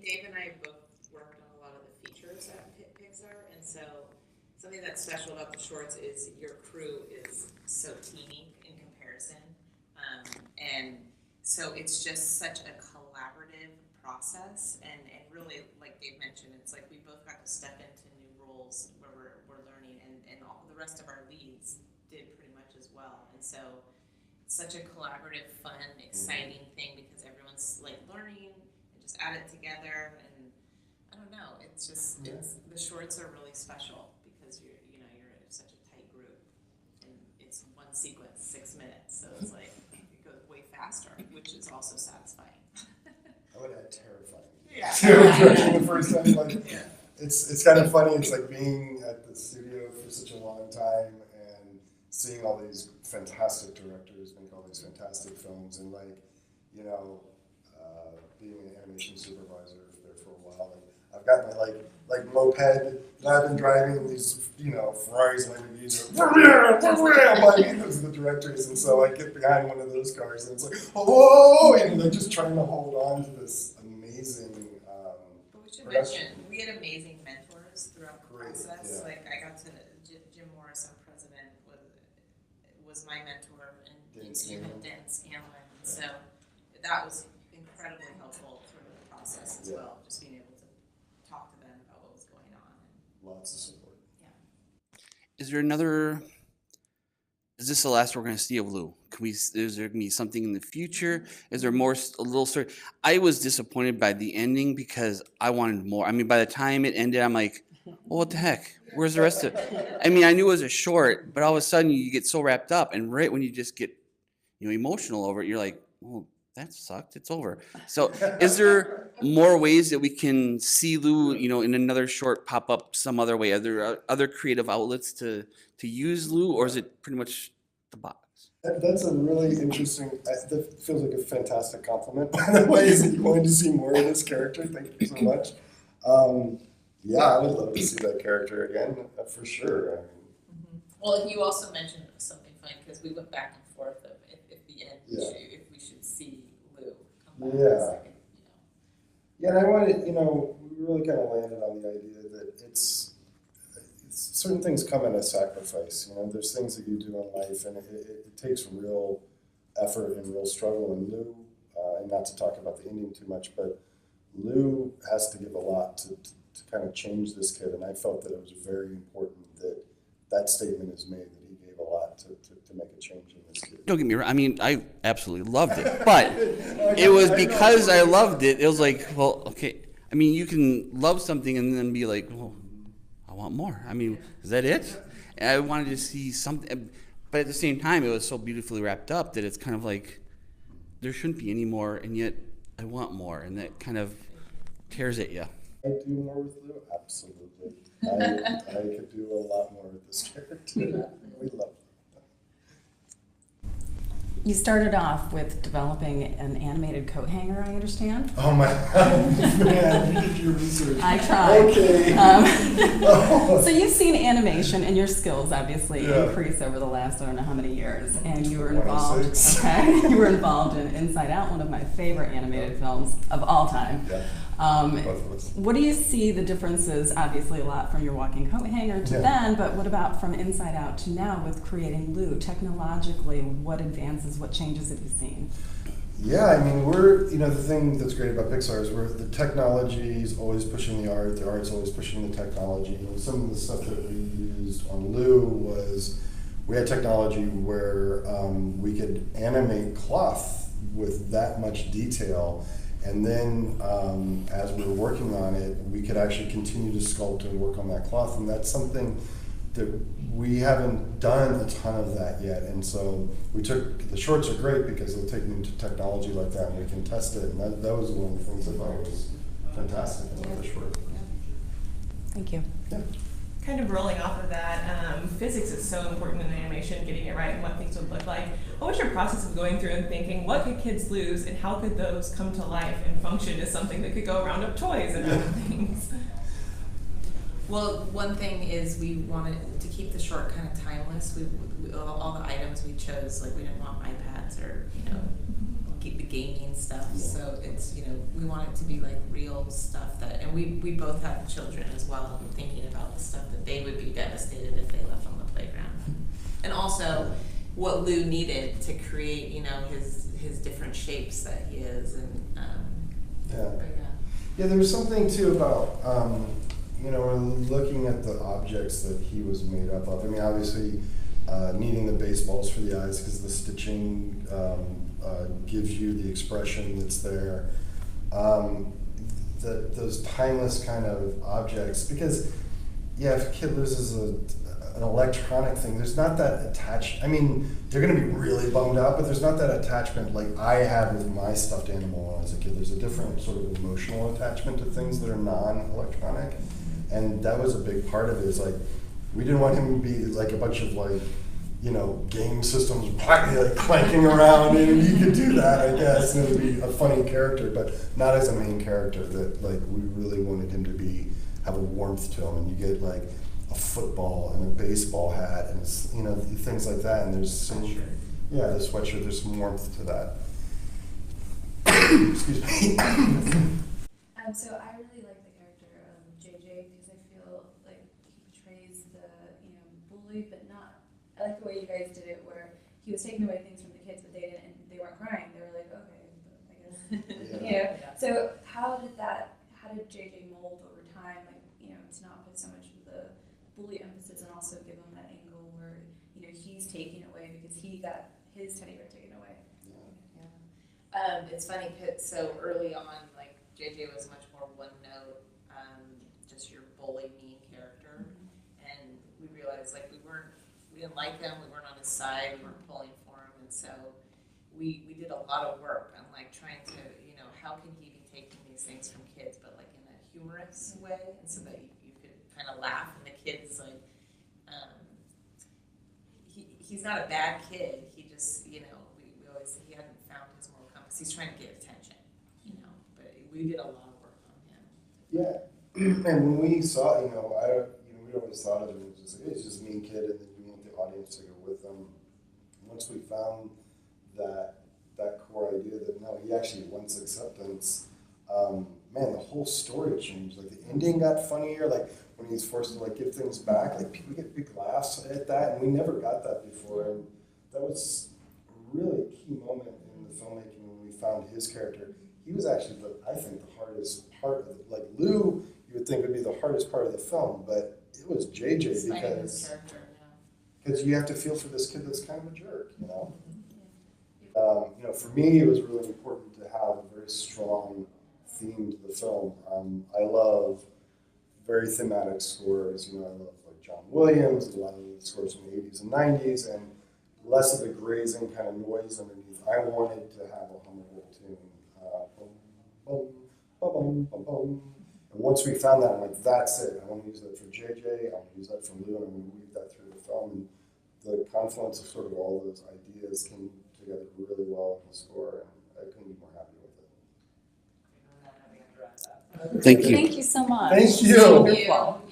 Dave and I both worked on a lot of the features at Pixar, and so something that's special about the shorts is your crew is so teeny in comparison, and so it's just such a collaborative process, and really, like Dave mentioned, it's like we both got to step into new roles where we're learning, and all the rest of our leads did pretty much as well, and so it's such a collaborative, fun, exciting thing because everyone's like learning and just add it together, and I don't know, it's just the shorts are really special because you're such a tight group, and it's one sequence, 6 minutes, so it's like it goes way faster, which is also satisfying. I would add terrifying. Yeah. The first time, like, it's kind of funny. It's like being at the studio for such a long time and seeing all these fantastic directors make all these fantastic films, and like, being an animation supervisor there for a while. And I've got my like moped that I've been driving these, Ferraris, Lamborghinis, like those are the directors, and so I get behind one of those cars, and it's like, oh, and they're just trying to hold on to this amazing. But we should mention we had amazing mentors throughout the process. Yeah. Like I got to Jim Morris, our president, was my mentor, and Dan Scanlon. So that was incredibly helpful through the process as well. Just being able to talk to them about what was going on. Lots of support. Yeah. Is this the last we're going to see of Lou? Is there going to be something in the future? Is there more, a little story? I was disappointed by the ending because I wanted more. I mean, by the time it ended, I'm like, well, what the heck? Where's the rest of it? I mean, I knew it was a short, but all of a sudden you get so wrapped up, and right when you just get, emotional over it, you're like, well, that sucked. It's over. So is there more ways that we can see Lou, in another short pop up some other way? Are there other creative outlets to use Lou, or is it pretty much the box? That's a really interesting, that feels like a fantastic compliment, by the way, is that you wanted to see more of this character. Thank you so much. I would love to see that character again, for sure. Well, you also mentioned something funny because we went back and forth of at the end if we should see Lou come back. Yeah, and I wanted, we really kind of landed on the idea that it's certain things come at a sacrifice. There's things that you do in life, and it takes real effort and real struggle. And Lou, and not to talk about the ending too much, but Lou has to give a lot to kind of change this kid, and I felt that it was very important that statement is made, that he gave a lot to make a change in this kid. Don't get me wrong. I mean, I absolutely loved it, but it was because I loved it. It was like, well, okay. I mean, you can love something and then be like, well, I want more. I mean, is that it? And I wanted to see something, but at the same time, it was so beautifully wrapped up that it's kind of like there shouldn't be any more, and yet I want more, and that kind of tears at you. I do more with Lou? Absolutely. I could do a lot more with this character. We love it. You started off with developing an animated coat hanger, I understand? Oh my God, man, you did your research. I tried. Okay. So you've seen animation, and your skills obviously increase over the last, I don't know how many years, and you were involved. You were involved in Inside Out, one of my favorite animated films of all time. Yeah. What do you see the differences? Obviously, a lot from your walking coat hanger to then, but what about from Inside Out to now with creating Lou? Technologically, what advances, what changes have you seen? Yeah, I mean, we're, the thing that's great about Pixar is the technology is always pushing the art's always pushing the technology. And some of the stuff that we used on Lou was, we had technology where we could animate cloth with that much detail. And then as we were working on it, we could actually continue to sculpt and work on that cloth. And that's something that we haven't done a ton of that yet. And so the shorts are great because they'll take into technology like that and we can test it. And that was one of the things I thought was fantastic about the short. Thank you. Yeah. Kind of rolling off of that, physics is so important in animation, getting it right and what things would look like. What was your process of going through and thinking, what could kids lose and how could those come to life and function as something that could go around up toys and other things? Well, one thing is we wanted to keep the short kind of timeless. We all the items we chose, like we didn't want iPads or the gaming stuff. So it's, we want it to be like real stuff and we both have children as well, thinking about the stuff that they would be devastated if they left on the playground. And also what Lou needed to create, his different shapes that he is. And yeah, there was something too about, we're looking at the objects that he was made up of. I mean, obviously, needing the baseballs for the eyes because the stitching gives you the expression that's there. Those timeless kind of objects, because, if a kid loses an electronic thing, there's not that attached. I mean, they're going to be really bummed out, but there's not that attachment like I had with my stuffed animal when I was a kid. There's a different sort of emotional attachment to things that are non-electronic. And that was a big part of it. Is like, we didn't want him to be like a bunch of like, game systems like clanking around, and you could do that, I guess, and it would be a funny character, but not as a main character. That like we really wanted him to have a warmth to him, and you get like a football and a baseball hat, and things like that. And there's some, the sweatshirt. There's some warmth to that. Excuse me. So I really like the character of JJ because I feel like he portrays the bully, but not. I like the way you guys did it, where he was taking away things from the kids, but they weren't crying. They were like, okay, I guess. So how did JJ mold over time, to not put so much of the bully emphasis and also give him that angle where he's taking away because he got his teddy bear taken away. It's funny, so early on, like JJ was much more one note, just your bully mean character, and we realized like we didn't like him, we weren't on his side, we weren't pulling for him, and so we did a lot of work on like trying to, how can he be taking these things from kids, but like in a humorous way, and so that you could kind of laugh, and the kids like, he's not a bad kid, he just, we always, he hadn't found his moral compass, he's trying to get attention, but we did a lot of work on him. Yeah, and when we saw, we always thought of him as just, it's just a mean kid, and then we want the audience to go with them. Once we found that core idea that no, he actually wants acceptance, man, the whole story changed. Like the ending got funnier, like when he's forced to like give things back, like people get big laughs at that, and we never got that before, and that was a really key moment in the filmmaking when we found his character. He was actually, I think, the hardest part of it. Like Lou, you would think would be the hardest part of the film, but it was JJ because you have to feel for this kid that's kind of a jerk, for me, it was really important to have a very strong theme to the film. I love very thematic scores. I love like John Williams, a lot of the scores from the 80s and 90s, and less of the grazing kind of noise underneath. I wanted to have a hummable tune. Boom, boom, boom, boom. And once we found that, I'm like, that's it. I want to use that for JJ, I want to use that for Lou, and I'm going to weave that through the film. And the confluence of sort of all those ideas came together really well in the score, and I couldn't be more happy with it. Thank you. Thank you so much. Thank you. Wonderful.